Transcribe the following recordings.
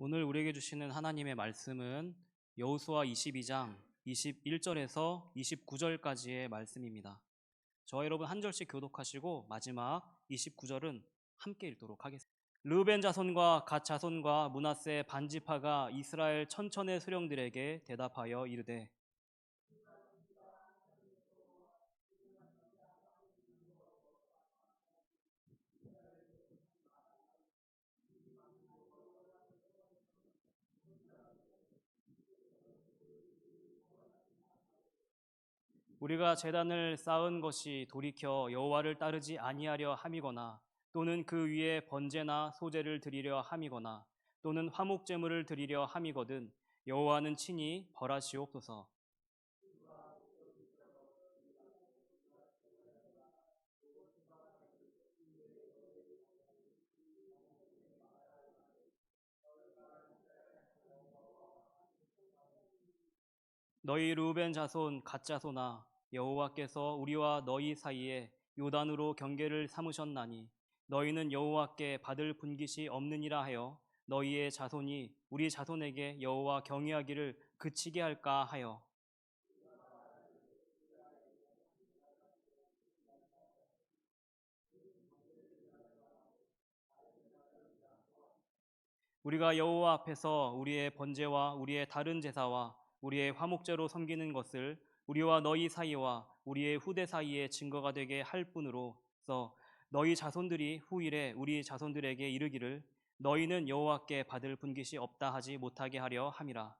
오늘 우리에게 주시는 하나님의 말씀은 여호수아 22장 21절에서 29절까지의 말씀입니다. 저와 여러분 한 절씩 교독하시고 마지막 29절은 함께 읽도록 하겠습니다. 르우벤 자손과 갓 자손과 므낫세 반지파가 이스라엘 천천의 수령들에게 대답하여 이르되, 우리가 제단을 쌓은 것이 돌이켜 여호와를 따르지 아니하려 함이거나, 또는 그 위에 번제나 소제를 드리려 함이거나, 또는 화목 제물을 드리려 함이거든 여호와는 친히 벌하시옵소서. 너희 르우벤 자손 갓 자손아, 여호와께서 우리와 너희 사이에 요단으로 경계를 삼으셨나니 너희는 여호와께 받을 분깃이 없느니라 하여 너희의 자손이 우리 자손에게 여호와 경외하기를 그치게 할까 하여, 우리가 여호와 앞에서 우리의 번제와 우리의 다른 제사와 우리의 화목제로 섬기는 것을 우리와 너희 사이와 우리의 후대 사이에 증거가 되게 할 뿐으로써 너희 자손들이 후일에 우리 자손들에게 이르기를 너희는 여호와께 받을 분깃이 없다 하지 못하게 하려 함이라.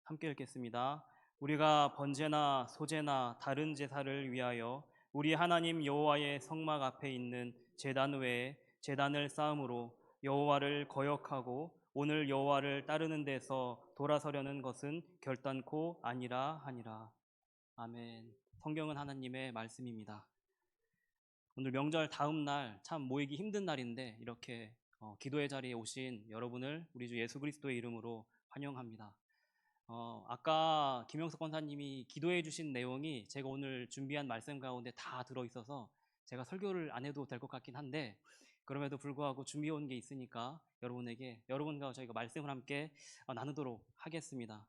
함께 읽겠습니다. 우리가 번제나 소제나 다른 제사를 위하여 우리 하나님 여호와의 성막 앞에 있는 제단 외에 제단을 쌓음으로 여호와를 거역하고 오늘 여호와를 따르는 데서 돌아서려는 것은 결단코 아니라 하니라. 아멘. 성경은 하나님의 말씀입니다. 오늘 명절 다음 날 참 모이기 힘든 날인데 이렇게 기도의 자리에 오신 여러분을 우리 주 예수 그리스도의 이름으로 환영합니다. 아까 김영석 권사님이 기도해 주신 내용이 제가 오늘 준비한 말씀 가운데 다 들어있어서 제가 설교를 안 해도 될 것 같긴 한데, 그럼에도 불구하고 준비해 온 게 있으니까 여러분과 저희가 말씀을 함께 나누도록 하겠습니다.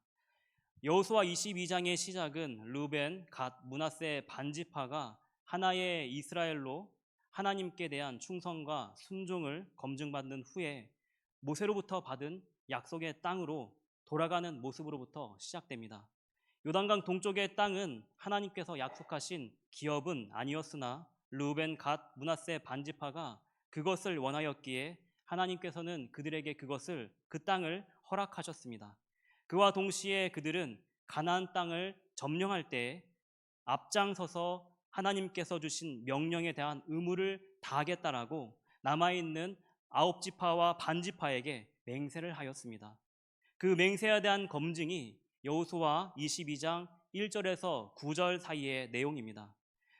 여호수아 22장의 시작은 르벤, 갓, 므낫세 반지파가 하나의 이스라엘로 하나님께 대한 충성과 순종을 검증받는 후에 모세로부터 받은 약속의 땅으로 돌아가는 모습으로부터 시작됩니다. 요단강 동쪽의 땅은 하나님께서 약속하신 기업은 아니었으나 르우벤, 갓, 므낫세 반지파가 그것을 원하였기에 하나님께서는 그들에게 그 땅을 허락하셨습니다. 그와 동시에 그들은 가나안 땅을 점령할 때 앞장서서 하나님께서 주신 명령에 대한 의무를 다하겠다라고 남아있는 9지파와 반지파에게 맹세를 하였습니다. 그 맹세에 대한 검증이 여호수아 22장 1절에서 9절 사이의 내용입니다.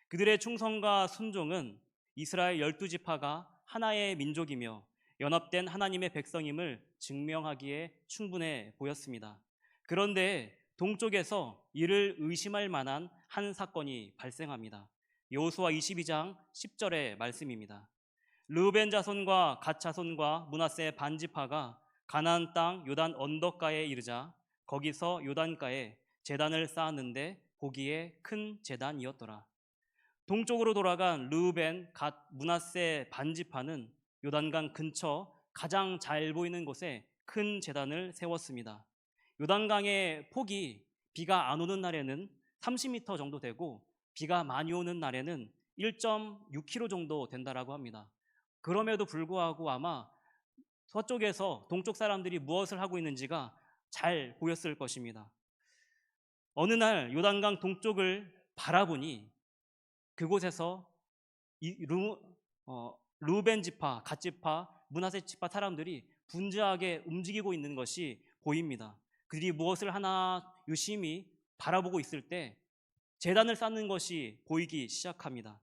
그들의 충성과 순종은 이스라엘 12지파가 하나의 민족이며 연합된 하나님의 백성임을 증명하기에 충분해 보였습니다. 그런데 동쪽에서 이를 의심할 만한 한 사건이 발생합니다. 여호수아 22장 10절의 말씀입니다. 르우벤 자손과 갓 자손과 므낫세 반지파가 가나안 땅 요단 언덕가에 이르자 거기서 요단가에 제단을 쌓았는데 보기에 큰 제단이었더라. 동쪽으로 돌아간 르우벤, 갓, 므낫세 반지파는 요단강 근처 가장 잘 보이는 곳에 큰 제단을 세웠습니다. 요단강의 폭이 비가 안 오는 날에는 30m 정도 되고 비가 많이 오는 날에는 1.6km 정도 된다라고 합니다. 그럼에도 불구하고 아마 서쪽에서 동쪽 사람들이 무엇을 하고 있는지가 잘 보였을 것입니다. 어느 날 요단강 동쪽을 바라보니 그곳에서 르우벤 지파, 갓 지파, 므낫세 지파 사람들이 분주하게 움직이고 있는 것이 보입니다. 그들이 무엇을 하나 유심히 바라보고 있을 때 제단을 쌓는 것이 보이기 시작합니다.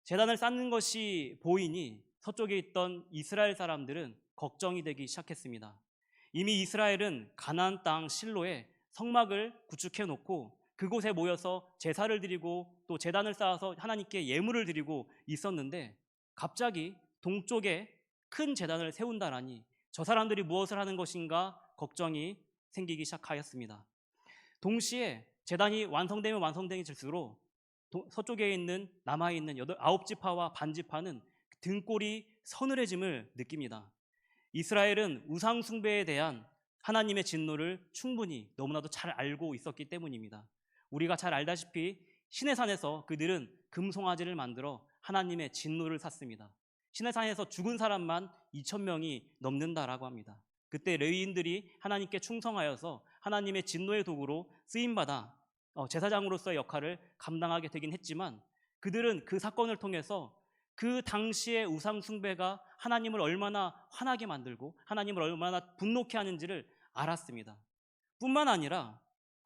제단을 쌓는 것이 보이니 서쪽에 있던 이스라엘 사람들은 걱정이 되기 시작했습니다. 이미 이스라엘은 가나안 땅 실로에 성막을 구축해 놓고 그곳에 모여서 제사를 드리고 또 제단을 쌓아서 하나님께 예물을 드리고 있었는데, 갑자기 동쪽에 큰 제단을 세운다라니 저 사람들이 무엇을 하는 것인가 걱정이 생기기 시작하였습니다. 동시에 제단이 완성되면 완성될수록 서쪽에 있는 남아있는 아홉 지파와 반 지파는 등골이 서늘해짐을 느낍니다. 이스라엘은 우상 숭배에 대한 하나님의 진노를 충분히 너무나도 잘 알고 있었기 때문입니다. 우리가 잘 알다시피 시내산에서 그들은 금송아지를 만들어 하나님의 진노를 샀습니다. 시내산에서 죽은 사람만 2,000명이 넘는다라고 합니다. 그때 레위인들이 하나님께 충성하여서 하나님의 진노의 도구로 쓰임받아 제사장으로서의 역할을 감당하게 되긴 했지만, 그들은 그 사건을 통해서 그 당시의 우상 숭배가 하나님을 얼마나 화나게 만들고 하나님을 얼마나 분노케 하는지를 알았습니다. 뿐만 아니라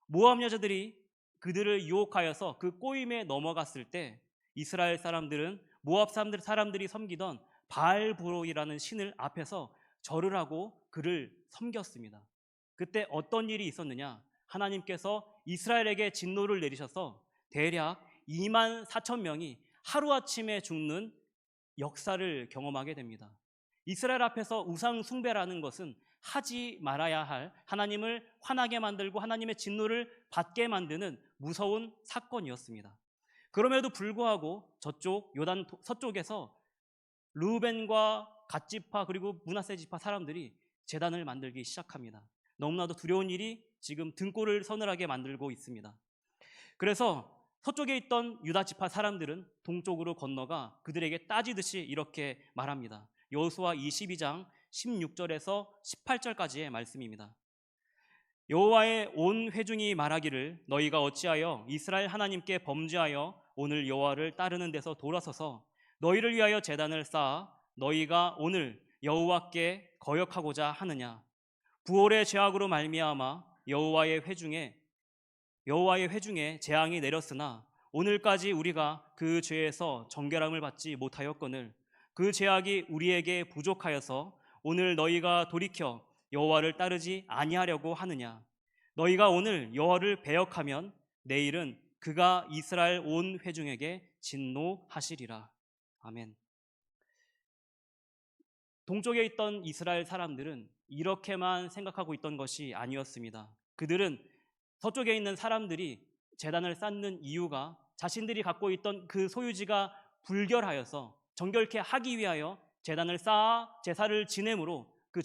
모압 여자들이 그들을 유혹하여서 그 꼬임에 넘어갔을 때 이스라엘 사람들은 모압 사람들이 섬기던 바알브로이라는 신을 앞에서 절을 하고 그를 섬겼습니다. 그때 어떤 일이 있었느냐? 하나님께서 이스라엘에게 진노를 내리셔서 대략 24,000명이 하루아침에 죽는 역사를 경험하게 됩니다. 이스라엘 앞에서 우상 숭배라는 것은 하지 말아야 할, 하나님을 화나게 만들고 하나님의 진노를 받게 만드는 무서운 사건이었습니다. 그럼에도 불구하고 저쪽 요단 서쪽에서 르우벤과 갓지파 그리고 므낫세 지파 사람들이 제단을 만들기 시작합니다. 너무나도 두려운 일이 지금 등골을 서늘하게 만들고 있습니다. 그래서 서쪽에 있던 유다 지파 사람들은 동쪽으로 건너가 그들에게 따지듯이 이렇게 말합니다. 여호수아 22장 16절에서 18절까지의 말씀입니다. 여호와의 온 회중이 말하기를 너희가 어찌하여 이스라엘 하나님께 범죄하여 오늘 여호와를 따르는 데서 돌아서서 너희를 위하여 제단을 쌓아 너희가 오늘 여호와께 거역하고자 하느냐? 부올의 죄악으로 말미암아 여호와의 회중에 재앙이 내렸으나 오늘까지 우리가 그 죄에서 정결함을 받지 못하였거늘 그 죄악이 우리에게 부족하여서 오늘 너희가 돌이켜 여호와를 따르지 아니하려고 하느냐? 너희가 오늘 여호와를 배역하면 내일은 그가 이스라엘 온 회중에게 진노하시리라. 아멘. 동쪽에 있던 이스라엘 사람들은 이렇게만 생각하고 있던 것이 아니었습니다. 그들은 서쪽에 있는 사람들이 제단을 쌓는 이유가 자신들이 갖고 있던 그 소유지가 불결하여서 정결케 하기 위하여 제단을 쌓아 제사를 지냄으로 그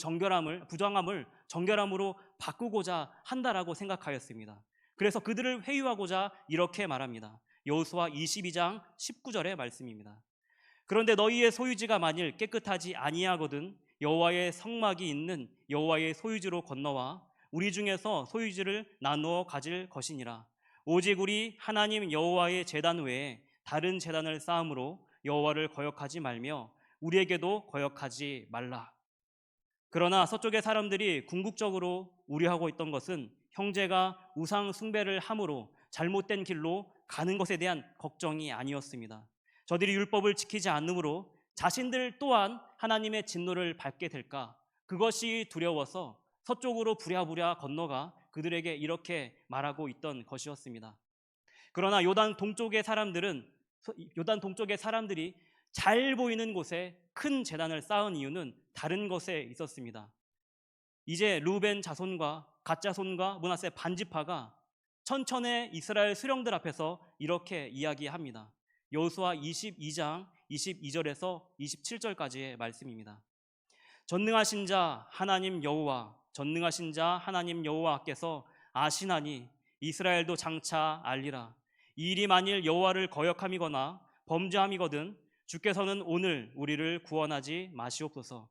부정함을 정결함으로 바꾸고자 한다라고 생각하였습니다. 그래서 그들을 회유하고자 이렇게 말합니다. 여호수아 22장 19절의 말씀입니다. 그런데 너희의 소유지가 만일 깨끗하지 아니하거든 여호와의 성막이 있는 여호와의 소유지로 건너와 우리 중에서 소유지를 나누어 가질 것이니라. 오직 우리 하나님 여호와의 제단 외에 다른 제단을 쌓음으로 여호와를 거역하지 말며 우리에게도 거역하지 말라. 그러나 서쪽의 사람들이 궁극적으로 우려하고 있던 것은 형제가 우상 숭배를 함으로 잘못된 길로 가는 것에 대한 걱정이 아니었습니다. 저들이 율법을 지키지 않으므로 자신들 또한 하나님의 진노를 받게 될까, 그것이 두려워서 서쪽으로 부랴부랴 건너가 그들에게 이렇게 말하고 있던 것이었습니다. 그러나 요단 동쪽의 사람들이 잘 보이는 곳에 큰 제단을 쌓은 이유는 다른 것에 있었습니다. 이제 르우벤 자손과 갓 자손과 므낫세 반지파가 천천의 이스라엘 수령들 앞에서 이렇게 이야기합니다. 여호수아 22장 22절에서 27절까지의 말씀입니다. 전능하신 자 하나님 여호와께서 아시나니 이스라엘도 장차 알리라. 이 일이 만일 여호와를 거역함이거나 범죄함이거든 주께서는 오늘 우리를 구원하지 마시옵소서.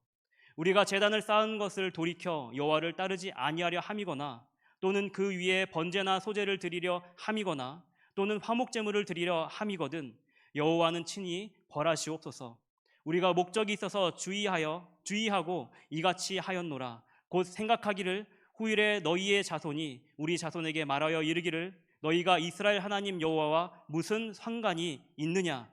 우리가 제단을 쌓은 것을 돌이켜 여호와를 따르지 아니하려 함이거나 또는 그 위에 번제나 소제를 드리려 함이거나 또는 화목제물을 드리려 함이거든 여호와는 친히 벌하시옵소서. 우리가 목적이 있어서 주의하고 이같이 하였노라. 곧 생각하기를 후일에 너희의 자손이 우리 자손에게 말하여 이르기를 너희가 이스라엘 하나님 여호와와 무슨 상관이 있느냐?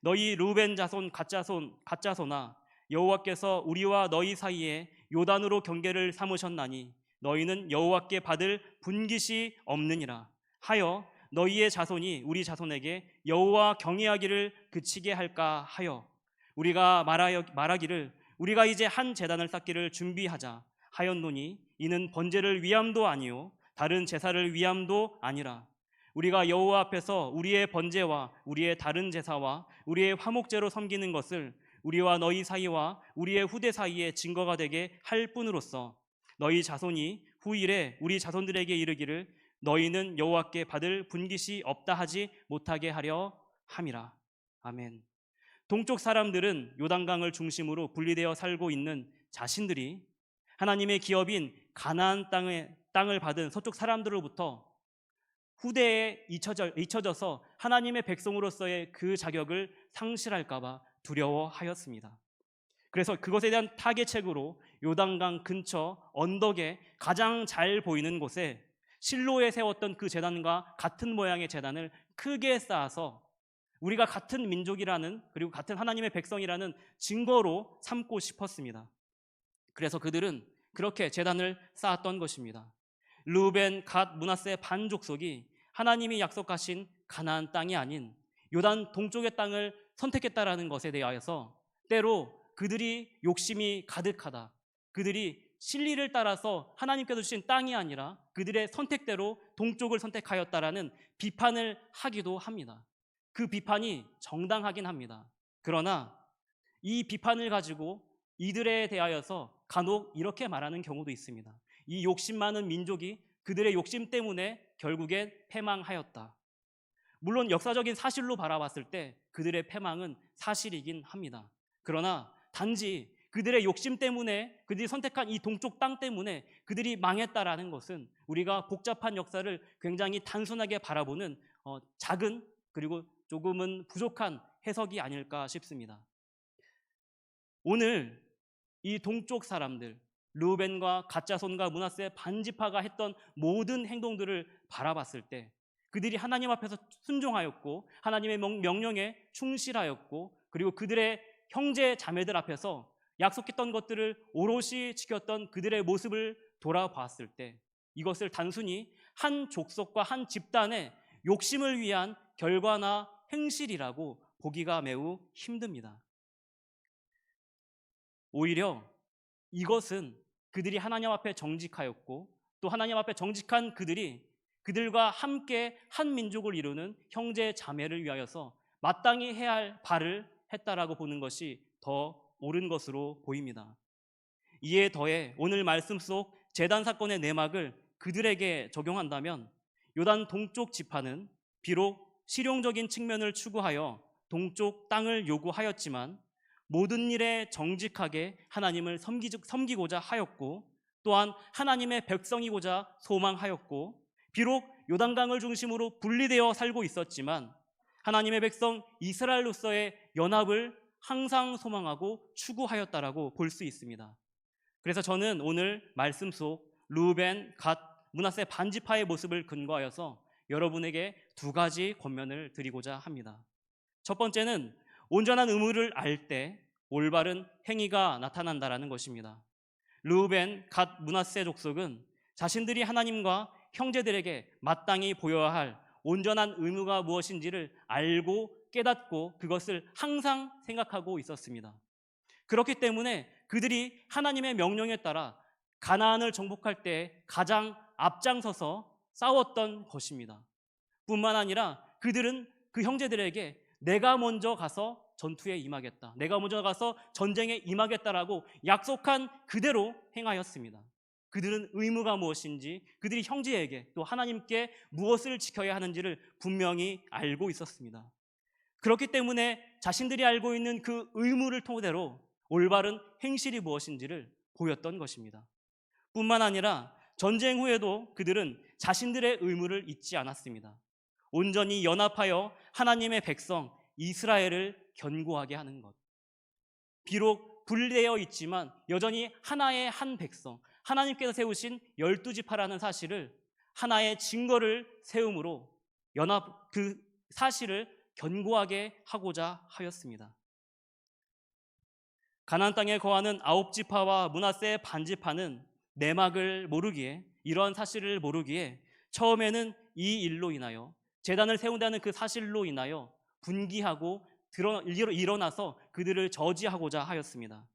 너희 르우벤 자손 갓자손아, 여호와께서 우리와 너희 사이에 요단으로 경계를 삼으셨나니 너희는 여호와께 받을 분깃이 없느니라 하여 너희의 자손이 우리 자손에게 여호와 경외하기를 그치게 할까 하여 우리가 말하기를 우리가 이제 한 제단을 쌓기를 준비하자 하였노니 이는 번제를 위함도 아니요 다른 제사를 위함도 아니라 우리가 여호와 앞에서 우리의 번제와 우리의 다른 제사와 우리의 화목제로 섬기는 것을 우리와 너희 사이와 우리의 후대 사이에 증거가 되게 할 뿐으로써 너희 자손이 후일에 우리 자손들에게 이르기를 너희는 여호와께 받을 분깃이 없다 하지 못하게 하려 함이라. 아멘. 동쪽 사람들은 요단강을 중심으로 분리되어 살고 있는 자신들이 하나님의 기업인 가나안 땅을 받은 서쪽 사람들로부터 후대에 잊혀져서 하나님의 백성으로서의 그 자격을 상실할까 봐 두려워하였습니다. 그래서 그것에 대한 타개책으로 요단강 근처 언덕에 가장 잘 보이는 곳에 실로에 세웠던 그 제단과 같은 모양의 제단을 크게 쌓아서 우리가 같은 민족이라는, 그리고 같은 하나님의 백성이라는 증거로 삼고 싶었습니다. 그래서 그들은 그렇게 제단을 쌓았던 것입니다. 르우벤, 갓, 므낫세 반 족속이 하나님이 약속하신 가나안 땅이 아닌 요단 동쪽의 땅을 선택했다라는 것에 대하여서 때로 그들이 욕심이 가득하다, 그들이 진리를 따라서 하나님께서 주신 땅이 아니라 그들의 선택대로 동쪽을 선택하였다라는 비판을 하기도 합니다. 그 비판이 정당하긴 합니다. 그러나 이 비판을 가지고 이들에 대하여서 간혹 이렇게 말하는 경우도 있습니다. 이 욕심 많은 민족이 그들의 욕심 때문에 결국엔 패망하였다. 물론 역사적인 사실로 바라봤을 때 그들의 패망은 사실이긴 합니다. 그러나 단지 그들의 욕심 때문에, 그들이 선택한 이 동쪽 땅 때문에 그들이 망했다라는 것은 우리가 복잡한 역사를 굉장히 단순하게 바라보는 작은, 그리고 조금은 부족한 해석이 아닐까 싶습니다. 오늘 이 동쪽 사람들, 르우벤과 갓자손과 므낫세 반지파가 했던 모든 행동들을 바라봤을 때 그들이 하나님 앞에서 순종하였고 하나님의 명령에 충실하였고, 그리고 그들의 형제 자매들 앞에서 약속했던 것들을 오롯이 지켰던 그들의 모습을 돌아봤을 때 이것을 단순히 한 족속과 한 집단의 욕심을 위한 결과나 행실이라고 보기가 매우 힘듭니다. 오히려 이것은 그들이 하나님 앞에 정직하였고, 또 하나님 앞에 정직한 그들과 함께 한 민족을 이루는 형제 자매를 위하여서 마땅히 해야 할 바를 했다라고 보는 것이 더 옳은 것으로 보입니다. 이에 더해 오늘 말씀 속 제단 사건의 내막을 그들에게 적용한다면 요단 동쪽 지파는 비록 실용적인 측면을 추구하여 동쪽 땅을 요구하였지만 모든 일에 정직하게 하나님을 섬기고자 하였고, 또한 하나님의 백성이고자 소망하였고, 비록 요단강을 중심으로 분리되어 살고 있었지만 하나님의 백성 이스라엘로서의 연합을 항상 소망하고 추구하였다라고 볼 수 있습니다. 그래서 저는 오늘 말씀 속 르우벤, 갓, 므낫세 반지파의 모습을 근거하여서 여러분에게 두 가지 권면을 드리고자 합니다. 첫 번째는 온전한 의무를 알 때 올바른 행위가 나타난다라는 것입니다. 르우벤, 갓, 므낫세 족속은 자신들이 하나님과 형제들에게 마땅히 보여야 할 온전한 의무가 무엇인지를 알고 깨닫고 그것을 항상 생각하고 있었습니다. 그렇기 때문에 그들이 하나님의 명령에 따라 가나안을 정복할 때 가장 앞장서서 싸웠던 것입니다. 뿐만 아니라 그들은 그 형제들에게 내가 먼저 가서 전투에 임하겠다, 내가 먼저 가서 전쟁에 임하겠다라고 약속한 그대로 행하였습니다. 그들은 의무가 무엇인지, 그들이 형제에게 또 하나님께 무엇을 지켜야 하는지를 분명히 알고 있었습니다. 그렇기 때문에 자신들이 알고 있는 그 의무를 토대로 올바른 행실이 무엇인지를 보였던 것입니다. 뿐만 아니라 전쟁 후에도 그들은 자신들의 의무를 잊지 않았습니다. 온전히 연합하여 하나님의 백성 이스라엘을 견고하게 하는 것. 비록 분리되어 있지만 여전히 하나의 한 백성, 하나님께서 세우신 12지파라는 사실을, 하나의 증거를 세움으로 그 사실을 견고하게 하고자 하였습니다. 가나안 땅에 거하는 아홉 지파와 므낫세 반지파는 내막을 모르기에, 이러한 사실을 모르기에 처음에는 이 일로 인하여, 제단을 세운다는 그 사실로 인하여 분기하고 일어나서 그들을 저지하고자 하였습니다.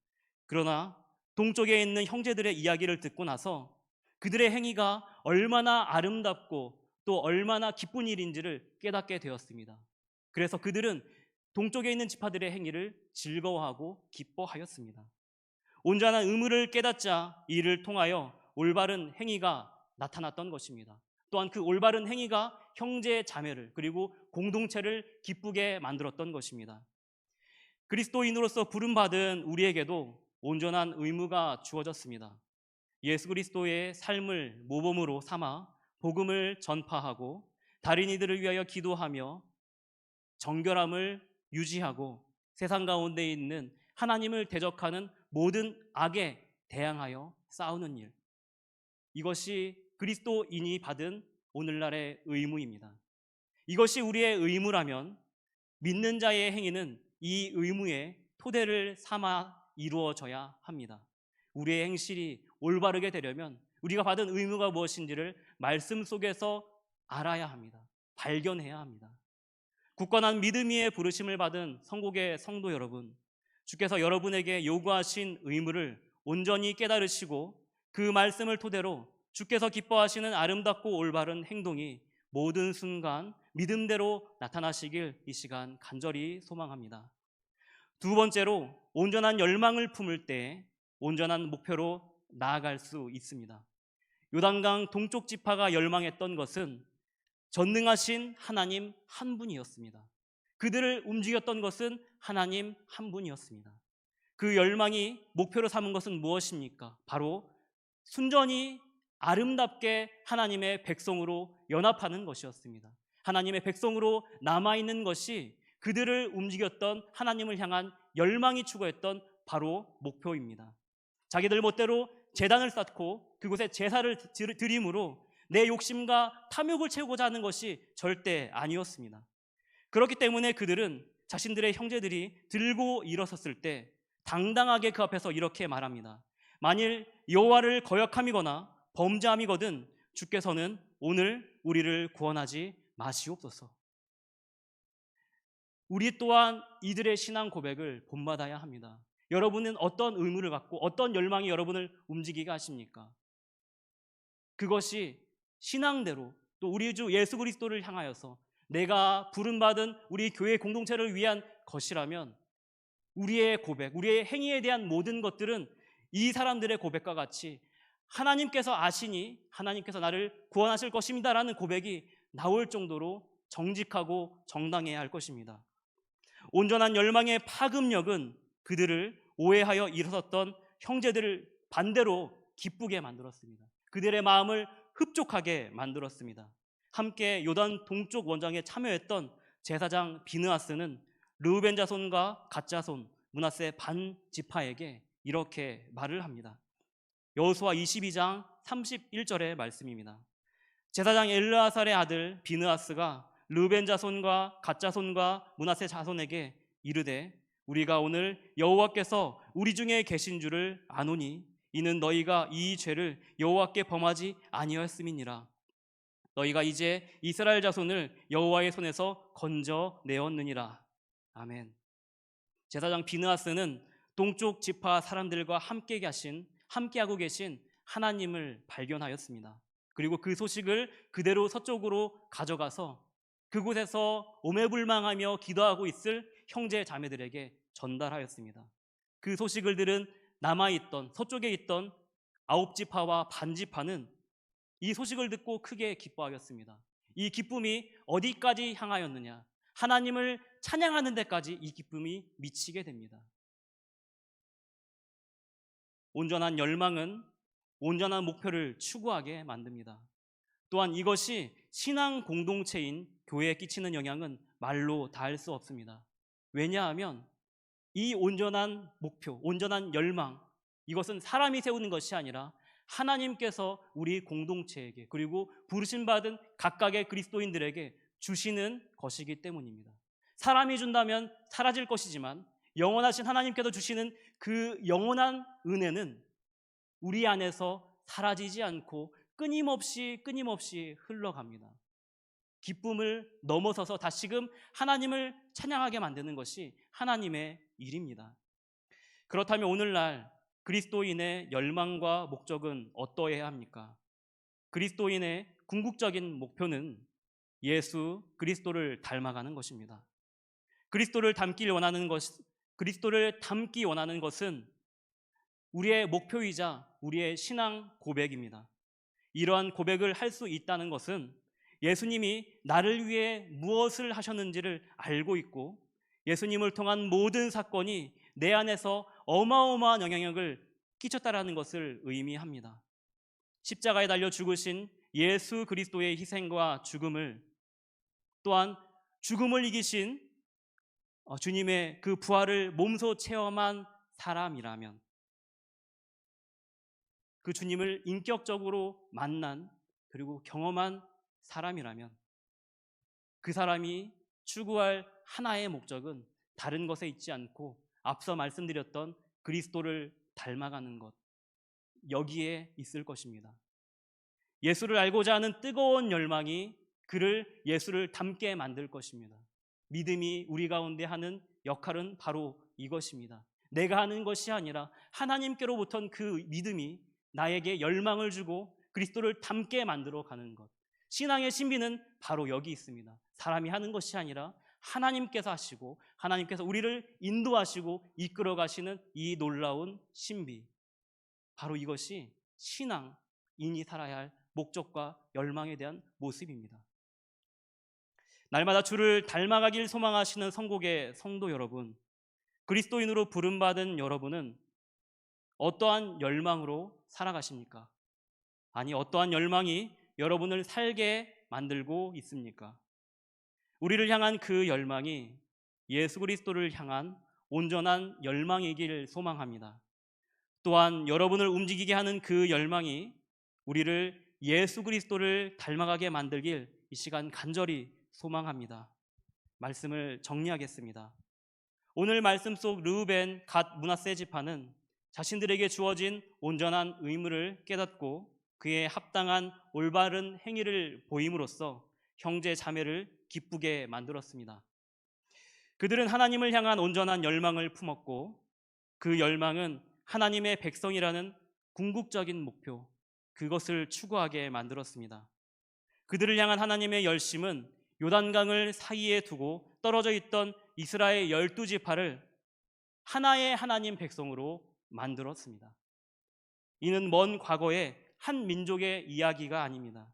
그러나 동쪽에 있는 형제들의 이야기를 듣고 나서 그들의 행위가 얼마나 아름답고 또 얼마나 기쁜 일인지를 깨닫게 되었습니다. 그래서 그들은 동쪽에 있는 지파들의 행위를 즐거워하고 기뻐하였습니다. 온전한 의무를 깨닫자 이를 통하여 올바른 행위가 나타났던 것입니다. 또한 그 올바른 행위가 형제 자매를 그리고 공동체를 기쁘게 만들었던 것입니다. 그리스도인으로서 부름받은 우리에게도 온전한 의무가 주어졌습니다. 예수 그리스도의 삶을 모범으로 삼아 복음을 전파하고 다른 이들을 위하여 기도하며 정결함을 유지하고 세상 가운데 있는 하나님을 대적하는 모든 악에 대항하여 싸우는 일, 이것이 그리스도인이 받은 오늘날의 의무입니다. 이것이 우리의 의무라면 믿는 자의 행위는 이 의무의 토대를 삼아 이루어져야 합니다. 우리의 행실이 올바르게 되려면 우리가 받은 의무가 무엇인지를 말씀 속에서 알아야 합니다. 발견해야 합니다. 굳건한 믿음 위에 부르심을 받은 성국의 성도 여러분, 주께서 여러분에게 요구하신 의무를 온전히 깨달으시고 그 말씀을 토대로 주께서 기뻐하시는 아름답고 올바른 행동이 모든 순간 믿음대로 나타나시길 이 시간 간절히 소망합니다. 두 번째로, 온전한 열망을 품을 때 온전한 목표로 나아갈 수 있습니다. 요단강 동쪽 지파가 열망했던 것은 전능하신 하나님 한 분이었습니다. 그들을 움직였던 것은 하나님 한 분이었습니다. 그 열망이 목표로 삼은 것은 무엇입니까? 바로 순전히 아름답게 하나님의 백성으로 연합하는 것이었습니다. 하나님의 백성으로 남아있는 것이 그들을 움직였던 하나님을 향한 열망이 추구했던 바로 목표입니다. 자기들 멋대로 제단을 쌓고 그곳에 제사를 드림으로 내 욕심과 탐욕을 채우고자 하는 것이 절대 아니었습니다. 그렇기 때문에 그들은 자신들의 형제들이 들고 일어섰을 때 당당하게 그 앞에서 이렇게 말합니다. 만일 여호와를 거역함이거나 범죄함이거든 주께서는 오늘 우리를 구원하지 마시옵소서. 우리 또한 이들의 신앙 고백을 본받아야 합니다. 여러분은 어떤 의무를 갖고 어떤 열망이 여러분을 움직이게 하십니까? 그것이 신앙대로 또 우리 주 예수 그리스도를 향하여서 내가 부름받은 우리 교회 공동체를 위한 것이라면 우리의 고백, 우리의 행위에 대한 모든 것들은 이 사람들의 고백과 같이 하나님께서 아시니 하나님께서 나를 구원하실 것입니다라는 고백이 나올 정도로 정직하고 정당해야 할 것입니다. 온전한 열망의 파급력은 그들을 오해하여 일어섰던 형제들을 반대로 기쁘게 만들었습니다. 그들의 마음을 흡족하게 만들었습니다. 함께 요단 동쪽 원정에 참여했던 제사장 비느하스는 르우벤 자손과 갓 자손 므낫세 반 지파에게 이렇게 말을 합니다. 여호수아 22장 31절의 말씀입니다. 제사장 엘르아살의 아들 비느하스가 르우벤 자손과 갓 자손과 므낫세 자손에게 이르되 우리가 오늘 여호와께서 우리 중에 계신 줄을 아노니 이는 너희가 이 죄를 여호와께 범하지 아니하였음이니라. 너희가 이제 이스라엘 자손을 여호와의 손에서 건져내었느니라. 아멘. 제사장 비느하스는 동쪽 지파 사람들과 함께하고 계신 하나님을 발견하였습니다. 그리고 그 소식을 그대로 서쪽으로 가져가서 그곳에서 오매불망하며 기도하고 있을 형제 자매들에게 전달하였습니다. 그 소식을 들은 남아있던 서쪽에 있던 아홉 지파와 반 지파는 이 소식을 듣고 크게 기뻐하였습니다. 이 기쁨이 어디까지 향하였느냐? 하나님을 찬양하는 데까지 이 기쁨이 미치게 됩니다. 온전한 열망은 온전한 목표를 추구하게 만듭니다. 또한 이것이 신앙 공동체인 교회에 끼치는 영향은 말로 다할 수 없습니다. 왜냐하면 이 온전한 목표, 온전한 열망, 이것은 사람이 세우는 것이 아니라 하나님께서 우리 공동체에게 그리고 부르심받은 각각의 그리스도인들에게 주시는 것이기 때문입니다. 사람이 준다면 사라질 것이지만 영원하신 하나님께서 주시는 그 영원한 은혜는 우리 안에서 사라지지 않고 끊임없이 흘러갑니다. 기쁨을 넘어서서 다시금 하나님을 찬양하게 만드는 것이 하나님의 일입니다. 그렇다면 오늘날 그리스도인의 열망과 목적은 어떠해야 합니까? 그리스도인의 궁극적인 목표는 예수 그리스도를 닮아가는 것입니다. 그리스도를 닮기 원하는 것은 우리의 목표이자 우리의 신앙 고백입니다. 이러한 고백을 할 수 있다는 것은 예수님이 나를 위해 무엇을 하셨는지를 알고 있고 예수님을 통한 모든 사건이 내 안에서 어마어마한 영향력을 끼쳤다라는 것을 의미합니다. 십자가에 달려 죽으신 예수 그리스도의 희생과 죽음을, 또한 죽음을 이기신 주님의 그 부활을 몸소 체험한 사람이라면, 그 주님을 인격적으로 만난 그리고 경험한 사람이라면, 그 사람이 추구할 하나의 목적은 다른 것에 있지 않고 앞서 말씀드렸던 그리스도를 닮아가는 것, 여기에 있을 것입니다. 예수를 알고자 하는 뜨거운 열망이 그를 예수를 닮게 만들 것입니다. 믿음이 우리 가운데 하는 역할은 바로 이것입니다. 내가 하는 것이 아니라 하나님께로부터 그 믿음이 나에게 열망을 주고 그리스도를 닮게 만들어 가는 것. 신앙의 신비는 바로 여기 있습니다. 사람이 하는 것이 아니라 하나님께서 하시고 하나님께서 우리를 인도하시고 이끌어 가시는 이 놀라운 신비, 바로 이것이 신앙인이 살아야 할 목적과 열망에 대한 모습입니다. 날마다 주를 닮아가길 소망하시는 성국의 성도 여러분, 그리스도인으로 부름받은 여러분은 어떠한 열망으로 살아가십니까? 아니, 어떠한 열망이 여러분을 살게 만들고 있습니까? 우리를 향한 그 열망이 예수 그리스도를 향한 온전한 열망이길 소망합니다. 또한 여러분을 움직이게 하는 그 열망이 우리를 예수 그리스도를 닮아가게 만들길 이 시간 간절히 소망합니다. 말씀을 정리하겠습니다. 오늘 말씀 속 르우벤, 갓, 므낫세 지파는 자신들에게 주어진 온전한 의무를 깨닫고 그에 합당한 올바른 행위를 보임으로써 형제 자매를 기쁘게 만들었습니다. 그들은 하나님을 향한 온전한 열망을 품었고 그 열망은 하나님의 백성이라는 궁극적인 목표, 그것을 추구하게 만들었습니다. 그들을 향한 하나님의 열심은 요단강을 사이에 두고 떨어져 있던 이스라엘 12지파를 하나의 하나님 백성으로 만들었습니다. 이는 먼 과거의 한 민족의 이야기가 아닙니다.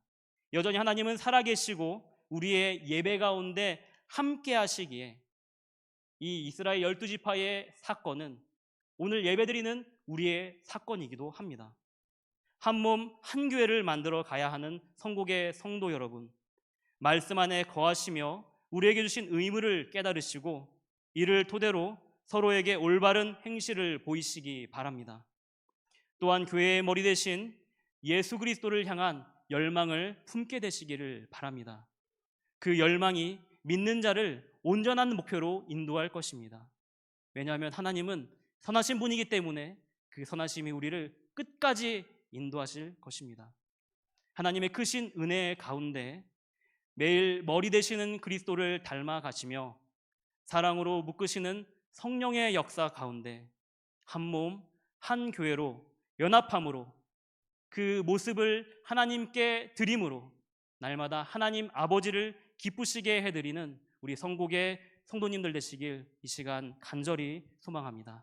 여전히 하나님은 살아계시고 우리의 예배 가운데 함께 하시기에 이 이스라엘 12지파의 사건은 오늘 예배드리는 우리의 사건이기도 합니다. 한 몸, 한 교회를 만들어 가야 하는 성국의 성도 여러분, 말씀 안에 거하시며 우리에게 주신 의무를 깨달으시고 이를 토대로 서로에게 올바른 행실을 보이시기 바랍니다. 또한 교회의 머리 대신 예수 그리스도를 향한 열망을 품게 되시기를 바랍니다. 그 열망이 믿는 자를 온전한 목표로 인도할 것입니다. 왜냐하면 하나님은 선하신 분이기 때문에 그 선하심이 우리를 끝까지 인도하실 것입니다. 하나님의 크신 은혜 가운데 매일 머리 되시는 그리스도를 닮아가시며 사랑으로 묶으시는 성령의 역사 가운데 한 몸, 한 교회로 연합함으로 그 모습을 하나님께 드림으로 날마다 하나님 아버지를 기쁘시게 해드리는 우리 성국의 성도님들 되시길 이 시간 간절히 소망합니다.